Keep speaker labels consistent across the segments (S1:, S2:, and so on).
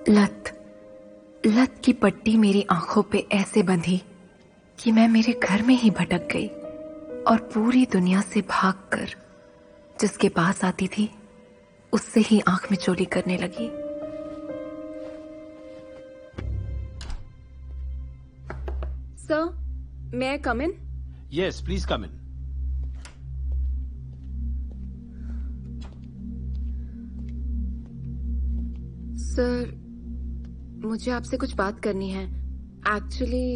S1: लत लत की पट्टी मेरी आंखों पे ऐसे बंधी कि मैं मेरे घर में ही भटक गई और पूरी दुनिया से भागकर जिसके पास आती थी उससे ही आंख में चोली करने लगी। Sir, may I come in?
S2: Yes, please come in.
S1: Sir, मुझे आपसे कुछ बात करनी है। Actually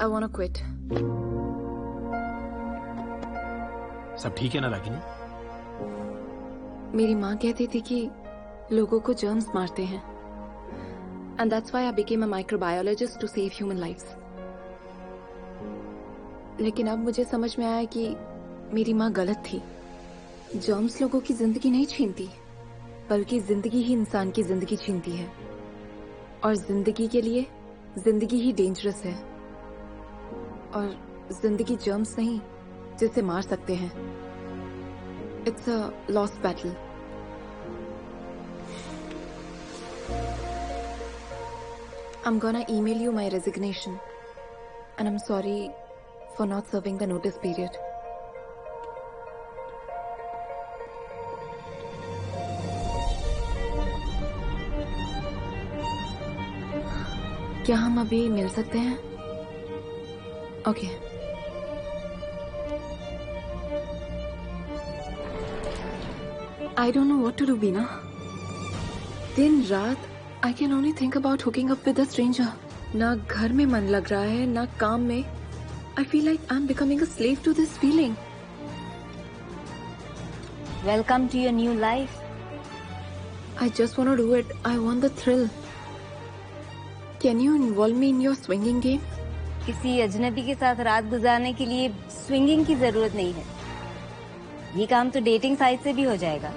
S1: I want to quit.
S2: सब ठीक है ना रागिनी?
S1: मेरी माँ कहती थी कि लोगों को जर्म्स मारते हैं, and that's why I became a microbiologist to save human lives. लेकिन अब मुझे समझ में आया कि मेरी माँ गलत थी। जर्म्स लोगों की जिंदगी नहीं छीनती, बल्कि जिंदगी ही इंसान की जिंदगी छीनती है, और जिंदगी के लिए जिंदगी ही डेंजरस है, और जिंदगी जर्म्स नहीं जिसे मार सकते हैं। It's a lost battle. I'm gonna email you my resignation, and I'm sorry for not serving the notice period. क्या हम अभी मिल सकते हैं? Okay. I don't know what to do, Beena. दिन रात I can only think about hooking up with a stranger. ना घर में मन लग रहा है, ना काम में. I feel like I'm becoming a slave to this feeling.
S3: Welcome to your new life.
S1: I just want to do it. I want the thrill. Can you involve me in your swinging game?
S3: किसी अजनबी के साथ रात गुजारने के लिए swinging की जरूरत नहीं है। ये काम तो डेटिंग साइट से भी हो जाएगा।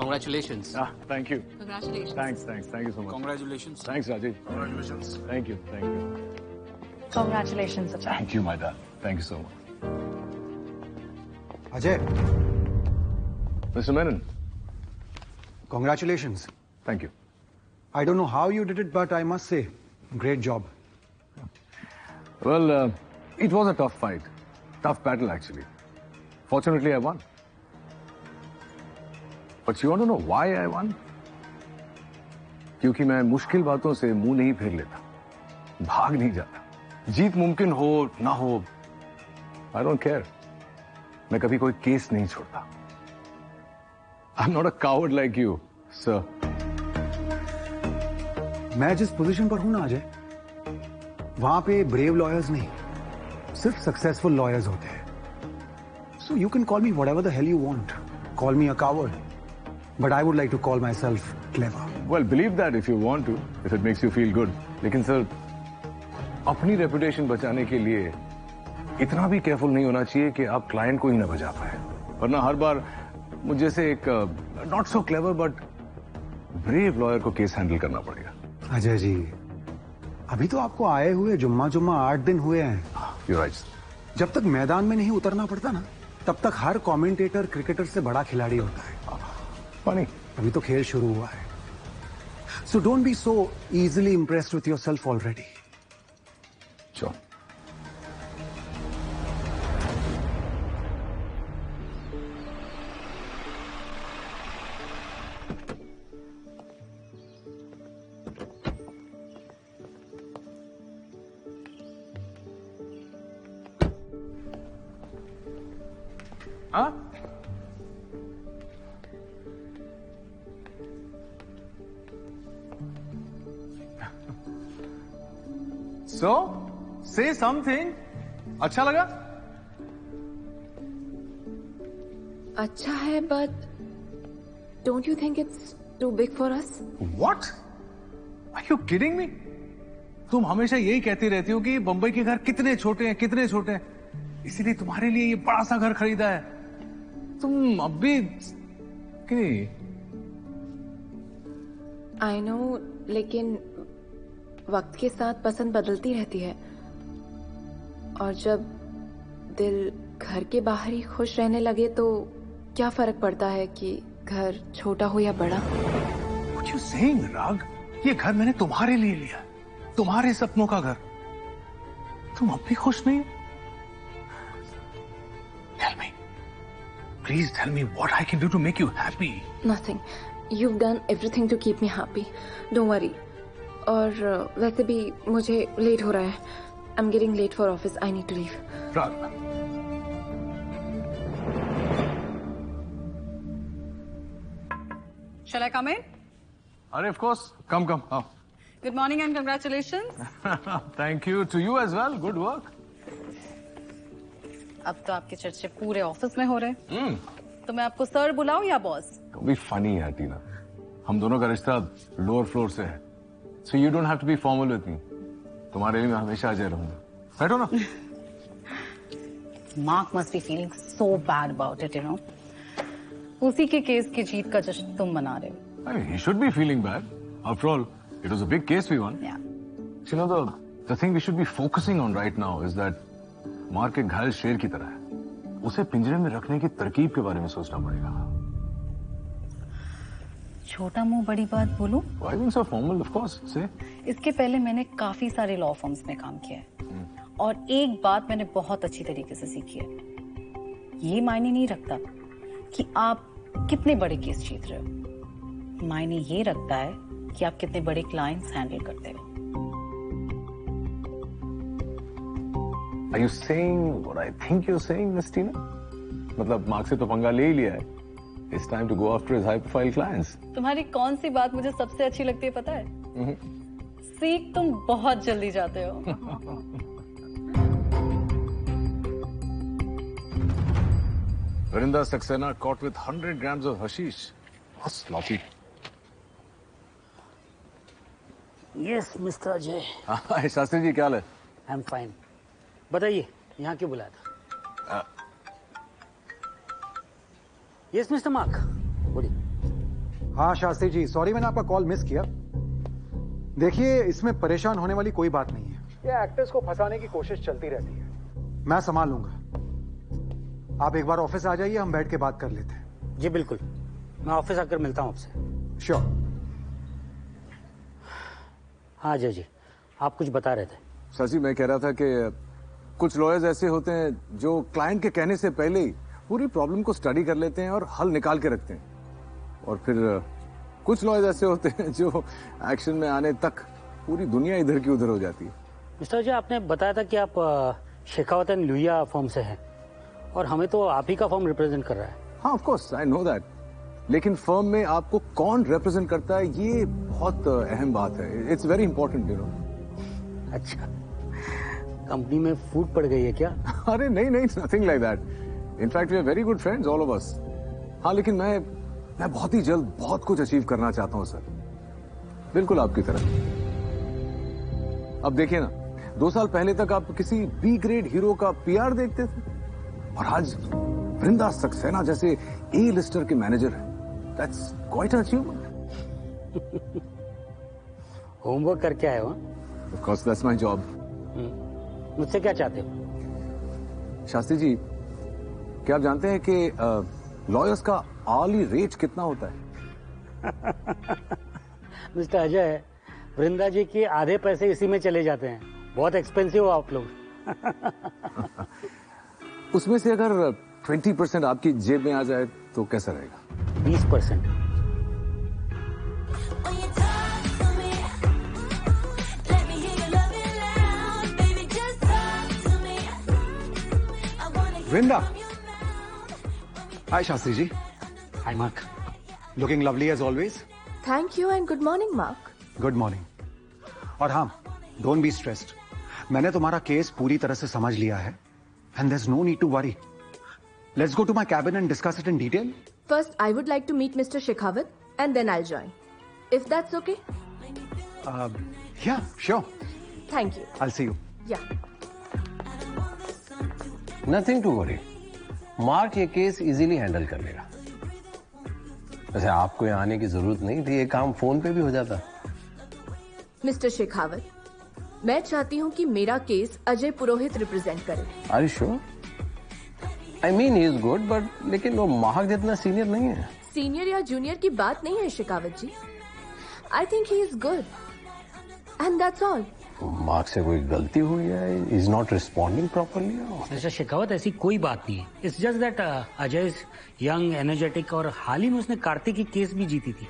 S2: Congratulations.
S4: Thank you.
S1: Congratulations.
S4: Thanks. Thank you so much.
S2: Congratulations.
S4: Thanks, Rajesh.
S2: Congratulations.
S4: Thank you.
S3: Congratulations.
S4: Thank you, my dad. Thank you so much.
S5: Ajay,
S4: Mr. Menon.
S5: congratulations.
S4: Thank you.
S5: I don't know how you did it, but I must say, great job.
S4: Well, it was a tough fight. Tough battle, actually. Fortunately, I won. But you want to know why I won? क्योंकि मैं मुश्किल बातों से मुंह नहीं फेर लेता, भाग नहीं जाता। जीत मुमकिन हो ना हो, आई डोंट केयर। मैं कभी कोई केस नहीं छोड़ता। I am not a coward like you sir.
S5: मैं जिस पोजीशन पर हूं ना अजय, वहां पे ब्रेव लॉयर्स नहीं, सिर्फ सक्सेसफुल लॉयर्स होते हैं। So you can call me whatever the hell you want, call me a coward, but I would like to call myself clever.
S4: Well believe that if you want to, if it makes you feel good. लेकिन sir, अपनी reputation बचाने के लिए इतना भी careful नहीं होना चाहिए कि आप क्लाइंट को ही ना बचा पाए, वरना हर बार मुझे जैसे एक not so clever but brave lawyer को केस हैंडल करना पड़ेगा।
S5: अजय जी, अभी तो आपको आए हुए जुम्मा 8 दिन हुए हैं।
S4: You right.
S5: जब तक मैदान में नहीं उतरना पड़ता ना, तब तक हर कमेंटेटर क्रिकेटर से बड़ा खिलाड़ी होता है।
S4: फनी।
S5: अभी तो खेल शुरू हुआ है। So don't be so easily impressed with yourself already.
S4: Sure. हाँ? So, say something. अच्छा लगा?
S1: अच्छा है, but don't you think it's too big for us?
S4: What? Are you kidding me? तुम हमेशा यही कहती रहती हो कि बंबई के घर कितने छोटे हैं, कितने छोटे हैं, इसीलिए तुम्हारे लिए ये बड़ा सा घर खरीदा है। तुम अब भी
S1: आई नो, लेकिन वक्त के साथ पसंद बदलती रहती है, और जब दिल घर के बाहर ही खुश रहने लगे तो क्या फर्क पड़ता है कि घर छोटा हो या बड़ा।
S4: What you saying, राग? ये घर मैंने तुम्हारे लिए लिया, तुम्हारे सपनों का घर। तुम अब भी खुश नहीं? Tell me. Please tell me what I can do to make you happy.
S1: Nothing. You've done everything to keep me happy. Don't worry. और वैसे भी मुझे लेट हो रहा है. I'm getting late for office. I need to leave.
S4: राग,
S6: Shall I come in?
S4: अरे of course, come. Oh.
S6: Good morning and congratulations.
S4: Thank you to you as well. Good work.
S6: अब तो आपके चर्चे पूरे ऑफिस में हो रहे हैं। तो मैं आपको सर बुलाऊं या बॉस?
S4: Don't be funny यार टीना, हम दोनों का रिश्ता लोअर फ्लोर से है, so you don't have to be formal with me. तुम्हारे लिए मैं हमेशा अजय रहूंगा। बैठो ना।
S6: Mark must be feeling so bad about it, you know. उसी के केस की जीत का जश्न तुम मना रहे हो।
S4: I mean, he should be feeling bad. After all, it was a big case we won.
S6: Yeah.
S4: You know, the thing we should be focusing on right now is that mark एक घायल शेर की तरह है, उसे पिंजरे में रखने की तरकीब के बारे में सोचना पड़ेगा।
S6: छोटा मुंह बड़ी बात बोलूं?
S4: Why being so formal? Of course, say.
S6: इसके पहले मैंने काफी सारे लॉ फर्म्स में काम किया है, और एक बात मैंने बहुत अच्छी तरीके से सीखी है। ये मायने नहीं रखता कि आप कितने बड़े केस जीत रहे हो, मायने ये रखता है कि आप कितने बड़े क्लाइंट्स हैंडल करते हो।
S4: Are you saying what I think you're saying, Miss Tina? मतलब मार्क से तो पंगा ले ही लिया है। It's time to go after his high-profile clients.
S6: तुम्हारी कौन सी बात मुझे सबसे अच्छी लगती है पता है? सीख तुम बहुत जल्दी जाते हो।
S4: Vrinda Saxena caught with 100 grams of hashish. How sloppy.
S7: Yes mister Ajay,
S4: हाँ, शास्त्री जी क्या हाल है?
S7: I am fine. बताइए यहाँ क्यों बुलाया था? यस मिस्टर मार्क, बोलिए।
S5: हाँ शास्त्री जी, सॉरी मैंने आपका कॉल मिस किया। देखिए, इसमें परेशान होने वाली कोई बात नहीं है। ये एक्टर्स को फंसाने की कोशिश चलती रहती है, मैं संभाल लूंगा। आप एक बार ऑफिस आ जाइए, हम बैठ के बात कर लेते हैं।
S7: जी बिल्कुल, मैं ऑफिस आकर मिलता हूँ आपसे।
S5: श्योर।
S7: हाँ अजय जी, आप कुछ बता रहे थे।
S4: शास्त्री, मैं कह रहा था कि कुछ लॉयर्स ऐसे होते हैं जो क्लाइंट के कहने से पहले ही पूरी प्रॉब्लम को स्टडी कर लेते हैं और हल निकाल के रखते हैं, और फिर कुछ लॉयर्स ऐसे होते हैं जो एक्शन में आने तक पूरी दुनिया इधर की उधर हो जाती है।
S7: मिस्टर जी, आपने बताया था कि आप शेखावत एंड लुहिया फर्म से हैं और हमें तो आप ही का फर्म रिप्रेजेंट कर रहा है।
S4: हाँ, of course I know that, लेकिन फर्म में आपको कौन रिप्रेजेंट करता है ये बहुत अहम बात है। It's very important you know.
S7: अच्छा, कंपनी में फूट पड़ गई है क्या?
S4: अरे नहीं नहीं, nothing like that. In fact we are very good friends all of us. हाँ, लेकिन मैं बहुत ही जल्द बहुत कुछ अचीव करना चाहता हूँ सर, बिल्कुल आपकी तरह। अब देखिए ना, 2 साल पहले तक आप किसी बी ग्रेड हीरो का पीआर देखते थे और आज वृंदा सक्सेना जैसे ए लिस्टर के मैनेजर हैं। That's quite an achievement.
S7: Homework करके आए हो?
S4: Of course that's my job.
S7: मुझसे क्या चाहते हो?
S4: शास्त्री जी, क्या आप जानते हैं कि लॉयर्स का आर्ली रेट कितना होता है?
S7: मिस्टर अजय, वृंदा जी के आधे पैसे इसी में चले जाते हैं। बहुत एक्सपेंसिव हो आप लोग।
S4: उसमें से अगर 20% आपकी जेब में आ जाए तो कैसा रहेगा?
S7: 20%।
S5: Vrinda. Hi Shastri ji.
S7: Hi Mark.
S5: Looking lovely as always.
S1: Thank you and good morning Mark.
S5: Good morning. और हाँ, डोंट बी स्ट्रेस्ड। मैंने तुम्हारा केस पूरी तरह से समझ लिया है and there is no need to worry. Let's go to my cabin and discuss it in detail.
S1: First, I would like to meet Mr. Shekhawat and then I'll join. If that's okay?
S5: Yeah, sure.
S1: Thank you.
S5: I'll see you.
S1: Yeah.
S8: Nothing to worry, Mark ये case easily handle कर लेगा। वैसे आपको यहाँ आने की जरूरत नहीं थी, ये काम फोन पे भी हो जाता।
S1: Mr. Shekhawat, मैं चाहती हूँ कि मेरा केस अजय पुरोहित रिप्रेजेंट करे।
S8: Are you sure? I mean he is good, but लेकिन वो महक जितना सीनियर नहीं है।
S1: सीनियर या जूनियर की बात नहीं है Shekhawat ji. I think he is good and that's all.
S8: Mark से कोई गलती हुई है? Is not responding properly?
S7: Mister Shekhawat, ऐसी कोई बात नहीं है। It's just that Ajay is young, energetic और हाल ही में उसने कार्तिक की केस भी जीती थी,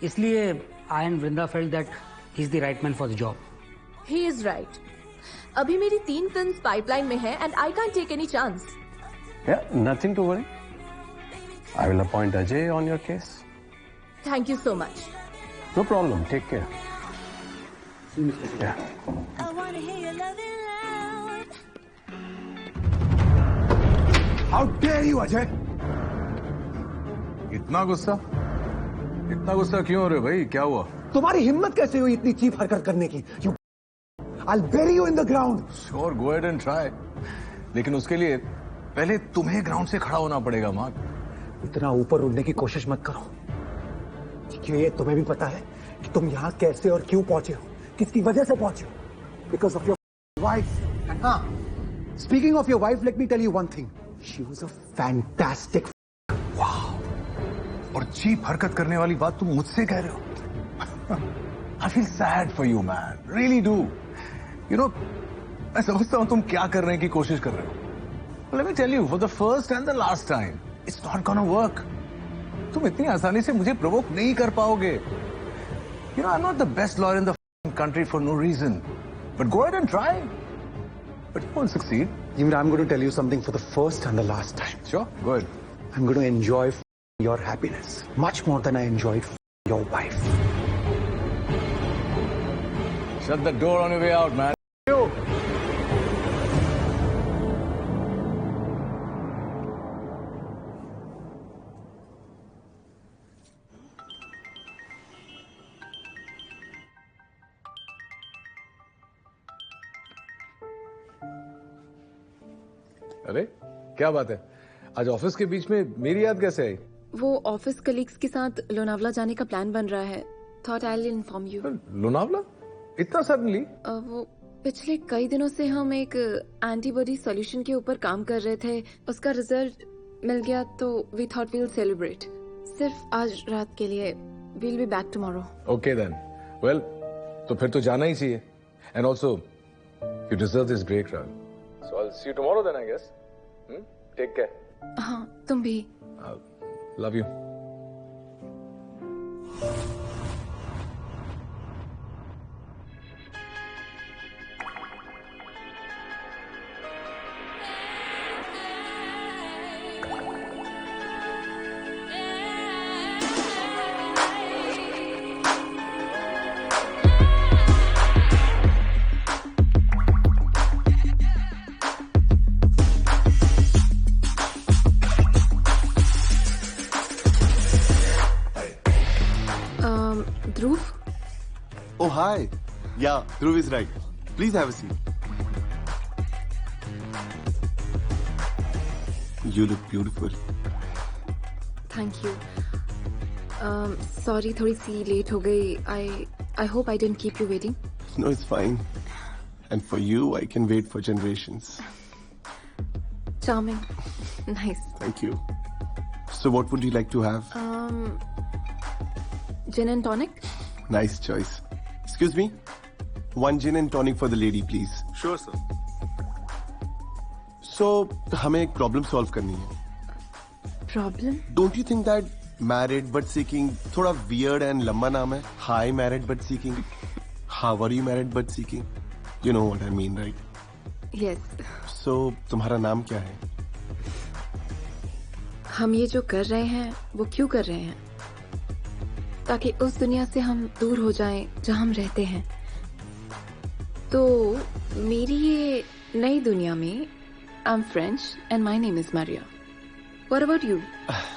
S7: इसलिए I and Vrinda felt that he is the right man for the job.
S1: He is right. अभी मेरी 3 फिल्म्स पाइपलाइन में है and I can't take any chance.
S8: Yeah, nothing to worry. I will appoint Ajay on your case.
S1: Thank you so much.
S8: No problem. Take care. Yeah.
S9: I wanna hear you loving loud.
S5: How dare you, Ajay?
S4: इतना गुस्सा? इतना गुस्सा क्यों हो रहे हो भाई? क्या हुआ?
S5: तुम्हारी हिम्मत कैसे हुई इतनी चीप हरकत करने की? I'll bury you in the ground.
S4: Sure, go ahead and try. लेकिन उसके लिए पहले तुम्हें ग्राउंड से खड़ा होना पड़ेगा मार्क।
S5: इतना ऊपर उड़ने की कोशिश मत करो, क्योंकि ये तुम्हें भी पता है कि तुम यहाँ कैसे और क्यों पहुंचे हो, किसकी वजह से पहुंचे हो। Because of your wife. हाँ, speaking of your wife, let me tell you one thing, she was a fantastic.
S4: वाह, और चीप हरकत करने वाली बात तुम मुझसे कह रहे हो? I feel sad for you man, really do. You know, मैं समझता हूं तुम क्या करने की कोशिश कर रहे हो। Let me tell you, for the first and the last time, it's not gonna work. तुम इतनी आसानी से मुझे प्रोवोक नहीं कर पाओगे। You know, I'm not the best lawyer in the country for no reason. But go ahead and try. But you won't succeed.
S5: Even I'm going to tell you something for the first and the last time.
S4: Sure, go ahead.
S5: I'm going to enjoy your happiness much more than I enjoyed your wife.
S4: Shut the door on your way out, man. अरे क्या बात है, आज office के बीच में मेरी याद कैसे आई?
S1: वो ऑफिस कलीग्स के साथ लोनावला जाने का प्लान बन रहा है। Thought I will inform you.
S4: Lonavala? इतना सडनली?
S1: वो पिछले कई दिनों से हम एक एंटीबॉडी सॉल्यूशन के ऊपर काम कर रहे थे। उसका रिजल्ट मिल गया तो we thought we will celebrate. सिर्फ आज रात के लिए। We will be back tomorrow.
S4: Okay then. Well, तो फिर तो जाना ही चाहिए। And also you deserve this break, Rahul. So I'll see you tomorrow then, I guess. Take care.
S1: हाँ, तुम भी।
S4: Love you.
S1: Dhruv,
S10: Oh, hi. Yeah, Dhruv is right. Please have a seat. You look beautiful.
S1: Thank you. Sorry थोड़ी सी late हो गई। I hope I didn't keep you waiting.
S10: No, it's fine. And for you, I can wait for generations.
S1: Charming, nice.
S10: Thank you. So what would you like to have?
S1: Gin and tonic.
S10: Nice choice. Excuse me? One gin and tonic for the lady, please.
S11: Sure, sir.
S10: So, हमें एक problem solve करनी है.
S1: Problem?
S10: Don't you think that married but seeking थोड़ा weird and लंबा नाम है? Hi, married but seeking. How are you married but seeking? You know what I mean, right?
S1: Yes.
S10: So, तुम्हारा नाम क्या है?
S1: हम ये जो कर रहे हैं वो क्यों कर रहे हैं? ताकि उस दुनिया से हम दूर हो जाएं जहां हम रहते हैं। तो मेरी ये नई दुनिया में I am French and my name is Maria. What about you?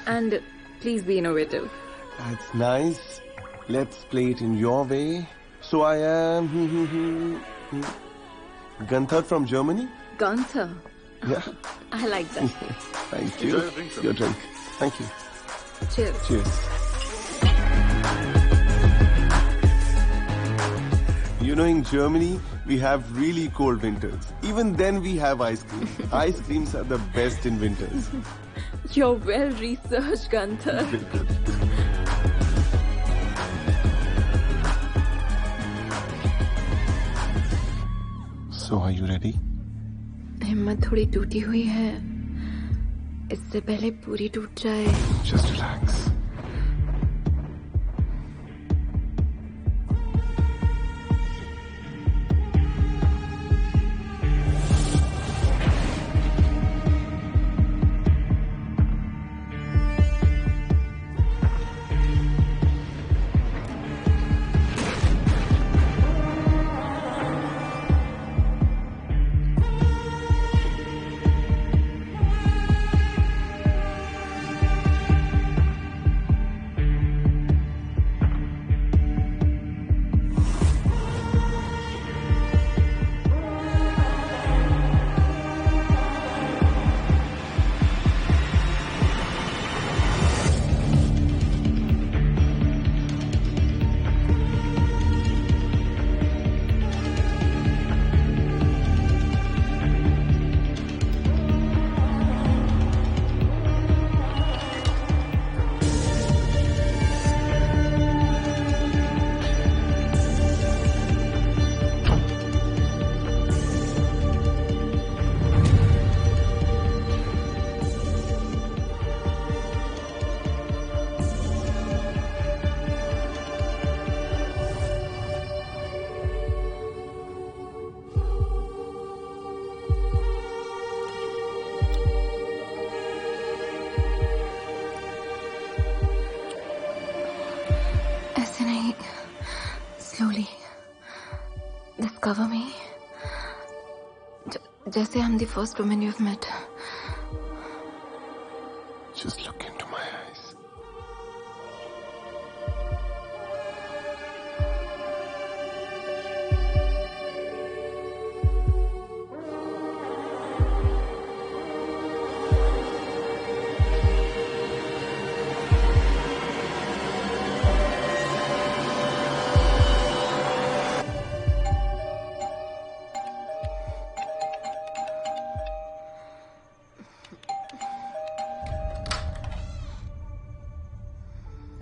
S1: And please be innovative.
S10: That's nice. Let's play it in your way. So I am Gunther from Germany.
S1: Gunther.
S10: Yeah.
S1: I like that.
S10: Thank you.
S11: Enjoy your drink, sir.
S10: Your drink. Thank you.
S1: Cheers.
S10: Cheers. You know, in Germany, we have really cold winters. Even then, we have ice cream. Ice creams are the best in winters.
S1: You're well researched, Gunther.
S10: So, are you ready?
S1: हिम्मत थोड़ी टूटी हुई है, इससे पहले पूरी टूट जाए।
S10: Just relax.
S1: Discover me. जैसे I'm the first woman you've met.
S10: Just look into my eyes.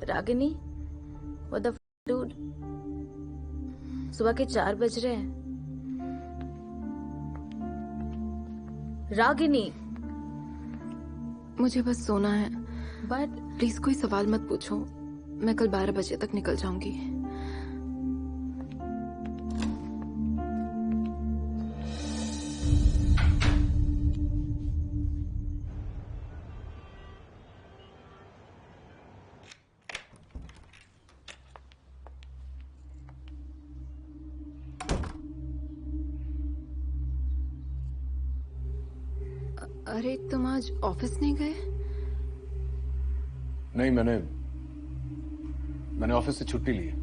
S1: Ragini, what the dude? सुबह के 4 बज रहे हैं। रागिनी, मुझे बस सोना है। बट प्लीज कोई सवाल मत पूछो, मैं कल 12 बजे तक निकल जाऊंगी। अरे तुम आज ऑफिस नहीं गए?
S4: नहीं, मैंने ऑफिस से छुट्टी ली है।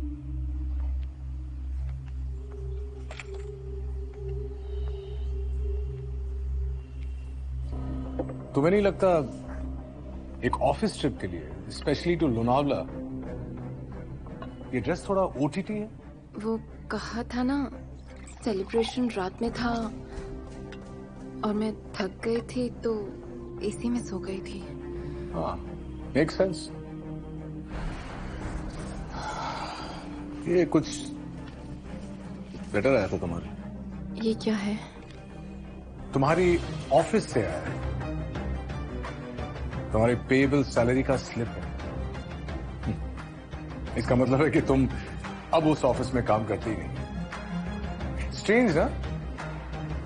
S4: तुम्हें नहीं लगता एक ऑफिस ट्रिप के लिए स्पेशली टू लोनावला ये ड्रेस थोड़ा ओटीटी है?
S1: वो कहा था ना, सेलिब्रेशन रात में था और मैं थक गई थी तो एसी में सो गई थी।
S4: हाँ, मेक सेंस। ये कुछ बेटर आया था तुम्हारे।
S1: ये क्या है?
S4: तुम्हारी ऑफिस से आया है, तुम्हारी पेएबल सैलरी का स्लिप है। इसका मतलब है कि तुम अब उस ऑफिस में काम करती ही नहीं। स्ट्रेंज ना,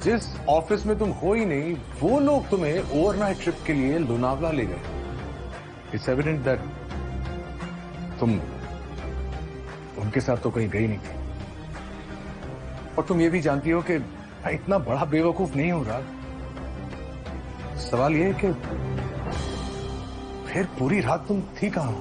S4: जिस ऑफिस में तुम हो ही नहीं वो लोग तुम्हें ओवरनाइट ट्रिप के लिए लोनावला ले गए। इट्स एविडेंट दैट तुम उनके साथ तो कहीं गई नहीं थी। और तुम ये भी जानती हो कि मैं इतना बड़ा बेवकूफ नहीं हूं रात। सवाल ये है कि फिर पूरी रात तुम थी कहां?